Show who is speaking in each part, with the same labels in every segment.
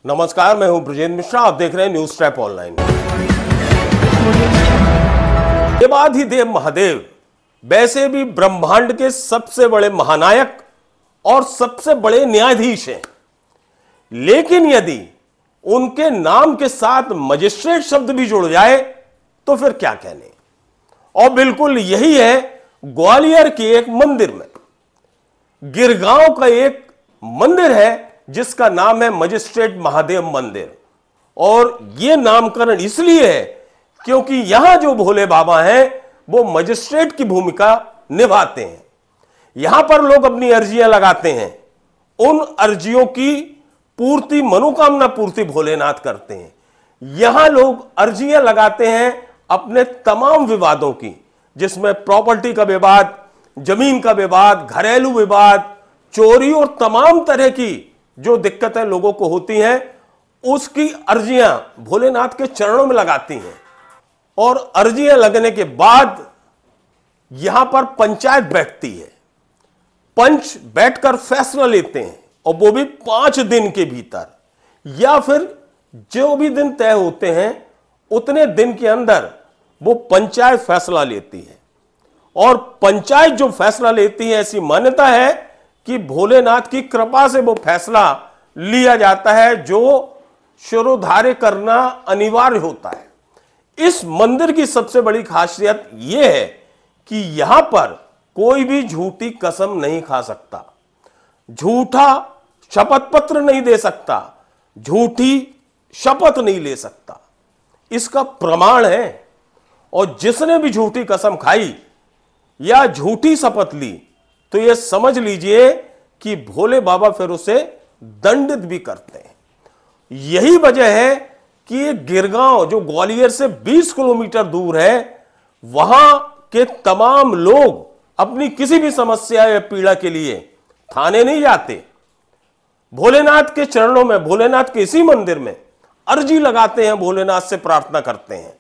Speaker 1: नमस्कार, मैं हूं ब्रजेंद्र मिश्रा। आप देख रहे हैं न्यूज ट्रैप ऑनलाइन। देवाधिदेव महादेव वैसे भी ब्रह्मांड के सबसे बड़े महानायक और सबसे बड़े न्यायाधीश हैं, लेकिन यदि उनके नाम के साथ मजिस्ट्रेट शब्द भी जुड़ जाए तो फिर क्या कहने। और बिल्कुल यही है ग्वालियर के एक मंदिर में। गिरगांव का एक मंदिर है जिसका नाम है मजिस्ट्रेट महादेव मंदिर, और यह नामकरण इसलिए है क्योंकि यहां जो भोले बाबा हैं वो मजिस्ट्रेट की भूमिका निभाते हैं। यहां पर लोग अपनी अर्जियां लगाते हैं, उन अर्जियों की पूर्ति, मनोकामना पूर्ति भोलेनाथ करते हैं। यहां लोग अर्जियां लगाते हैं अपने तमाम विवादों की, जिसमें प्रॉपर्टी का विवाद, जमीन का विवाद, घरेलू विवाद, चोरी और तमाम तरह की जो दिक्कतें लोगों को होती हैं, उसकी अर्जियां भोलेनाथ के चरणों में लगाती हैं। और अर्जियां लगने के बाद यहां पर पंचायत बैठती है, पंच बैठकर फैसला लेते हैं, और वो भी 5 दिन के भीतर, या फिर जो भी दिन तय होते हैं उतने दिन के अंदर वो पंचायत फैसला लेती है। और पंचायत जो फैसला लेती है, ऐसी मान्यता है कि भोलेनाथ की कृपा से वो फैसला लिया जाता है जो शिरोधार्य करना अनिवार्य होता है। इस मंदिर की सबसे बड़ी खासियत यह है कि यहां पर कोई भी झूठी कसम नहीं खा सकता, झूठा शपथ पत्र नहीं दे सकता, झूठी शपथ नहीं ले सकता। इसका प्रमाण है। और जिसने भी झूठी कसम खाई या झूठी शपथ ली तो यह समझ लीजिए कि भोले बाबा फिर उसे दंडित भी करते हैं। यही वजह है कि ये गिरगांव जो ग्वालियर से 20 किलोमीटर दूर है, वहां के तमाम लोग अपनी किसी भी समस्या या पीड़ा के लिए थाने नहीं जाते, भोलेनाथ के चरणों में, भोलेनाथ के इसी मंदिर में अर्जी लगाते हैं, भोलेनाथ से प्रार्थना करते हैं।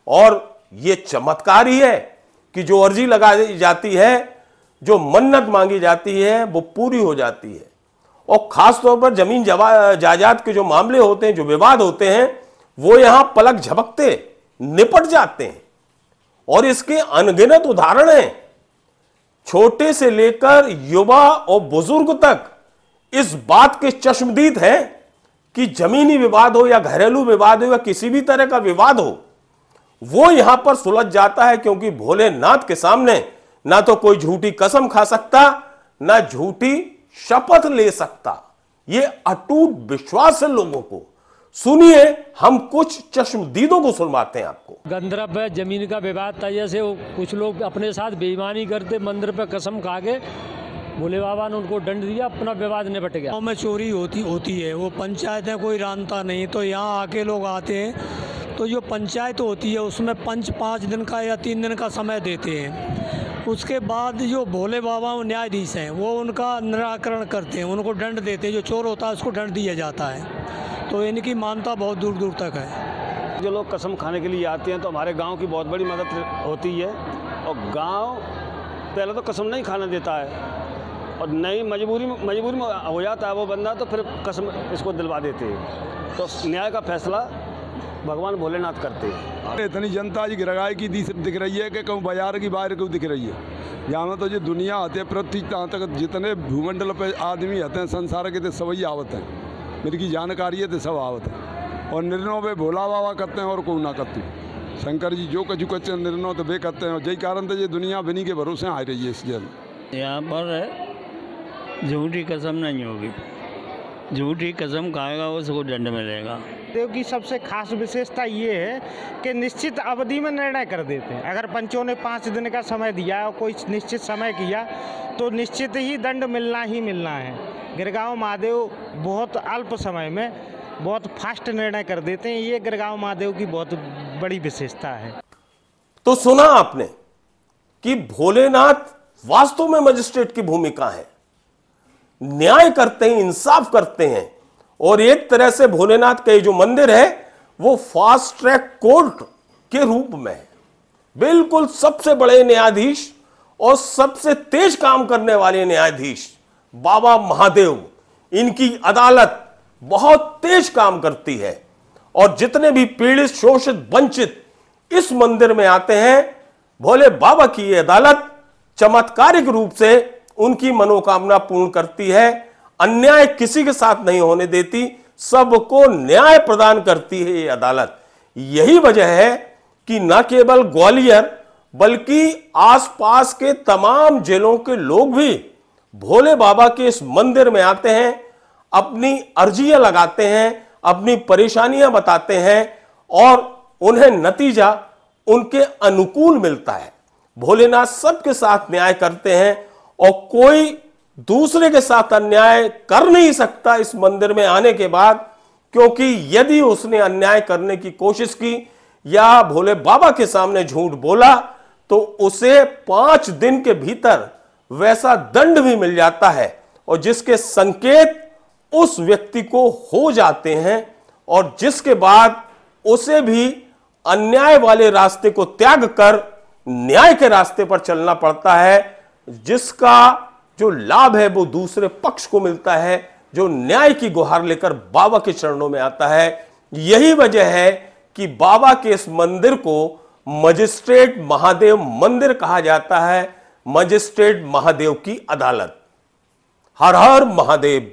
Speaker 1: और यह चमत्कार ही है कि जो अर्जी लगाई जाती है, जो मन्नत मांगी जाती है, वो पूरी हो जाती है। और खास तौर पर जमीन जायदाद के जो मामले होते हैं, जो विवाद होते हैं, वो यहां पलक झपकते निपट जाते हैं। और इसके अनगिनत उदाहरण हैं। छोटे से लेकर युवा और बुजुर्ग तक इस बात के चश्मदीद हैं कि जमीनी विवाद हो या घरेलू विवाद हो या किसी भी तरह का विवाद हो, वो यहां पर सुलझ जाता है, क्योंकि भोलेनाथ के सामने ना तो कोई झूठी कसम खा सकता, ना झूठी शपथ ले सकता। ये अटूट विश्वास है लोगों को। सुनिए, हम कुछ चश्मदीदों को सुनवाते हैं आपको।
Speaker 2: गंधर्व है, जमीन का विवाद था, जैसे कुछ लोग अपने साथ बेईमानी करते, मंदिर पे कसम खा के भोले बाबा ने उनको दंड दिया, अपना विवाद निपट गया।
Speaker 3: गाँव में चोरी होती है, वो पंचायत है, कोई जानता नहीं, तो यहाँ आके लोग आते हैं, तो जो पंचायत होती है उसमें पंच 5 दिन का या 3 दिन का समय देते हैं। उसके बाद जो भोले बाबा न्यायाधीश हैं वो उनका निराकरण करते हैं, उनको दंड देते हैं। जो चोर होता है उसको दंड दिया जाता है। तो इनकी मान्यता बहुत दूर दूर तक है।
Speaker 4: जो लोग कसम खाने के लिए आते हैं तो हमारे गांव की बहुत बड़ी मदद होती है। और गांव पहले तो कसम नहीं खाने देता है, और नहीं मजबूरी में हो जाता है वो बंदा, तो फिर कसम इसको दिलवा देते हैं। तो न्याय का फैसला भगवान भोलेनाथ करते हैं।
Speaker 5: इतनी जनता जी गिरगाई की दिख रही है कि कहूँ बाजार की बाहर क्यों दिख रही है। यहाँ में तो जो दुनिया आती है पृथ्वी तक जितने भूमंडल पे आदमी आते हैं संसार के, तो सभी आवत हैं। मेरी की जानकारी है तो सब आवत है। और निर्णयों पे भोला बाबा करते हैं और को ना करते। शंकर जी जो कचू कच्चे निर्णय तो वे करते हैं। यही कारण तो ये दुनिया बिन्हीं के भरोसे आ रही है। इस जल
Speaker 6: यहाँ पर झूठी कसम नहीं होगी, झूठी कसम खाएगा उसको दंड मिलेगा।
Speaker 7: देव की सबसे खास विशेषता ये है कि निश्चित अवधि में निर्णय कर देते हैं। अगर पंचों ने 5 दिन का समय दिया और कोई निश्चित समय किया तो निश्चित ही दंड मिलना ही मिलना है। गिरगांव महादेव बहुत अल्प समय में बहुत फास्ट निर्णय कर देते हैं। ये गिरगांव महादेव की बहुत बड़ी विशेषता है।
Speaker 1: तो सुना आपने कि भोलेनाथ वास्तव में मजिस्ट्रेट की भूमिका है, न्याय करते हैं, इंसाफ करते हैं। और एक तरह से भोलेनाथ का जो मंदिर है वो फास्ट ट्रैक कोर्ट के रूप में है। बिल्कुल सबसे बड़े न्यायाधीश और सबसे तेज काम करने वाले न्यायाधीश बाबा महादेव, इनकी अदालत बहुत तेज काम करती है और जितने भी पीड़ित, शोषित, वंचित इस मंदिर में आते हैं, भोले बाबा की ये अदालत चमत्कारिक रूप से उनकी मनोकामना पूर्ण करती है। अन्याय किसी के साथ नहीं होने देती, सबको न्याय प्रदान करती है ये अदालत। यही वजह है कि न केवल ग्वालियर बल्कि आसपास के तमाम जिलों के लोग भी भोले बाबा के इस मंदिर में आते हैं, अपनी अर्जियां लगाते हैं, अपनी परेशानियां बताते हैं और उन्हें नतीजा उनके अनुकूल मिलता है। भोलेनाथ सबके साथ न्याय करते हैं और कोई दूसरे के साथ अन्याय कर नहीं सकता इस मंदिर में आने के बाद, क्योंकि यदि उसने अन्याय करने की कोशिश की या भोले बाबा के सामने झूठ बोला तो उसे 5 दिन के भीतर वैसा दंड भी मिल जाता है और जिसके संकेत उस व्यक्ति को हो जाते हैं और जिसके बाद उसे भी अन्याय वाले रास्ते को त्याग कर न्याय के रास्ते पर चलना पड़ता है, जिसका जो लाभ है वो दूसरे पक्ष को मिलता है, जो न्याय की गुहार लेकर बाबा के चरणों में आता है। यही वजह है कि बाबा के इस मंदिर को मजिस्ट्रेट महादेव मंदिर कहा जाता है, मजिस्ट्रेट महादेव की अदालत। हर हर महादेव।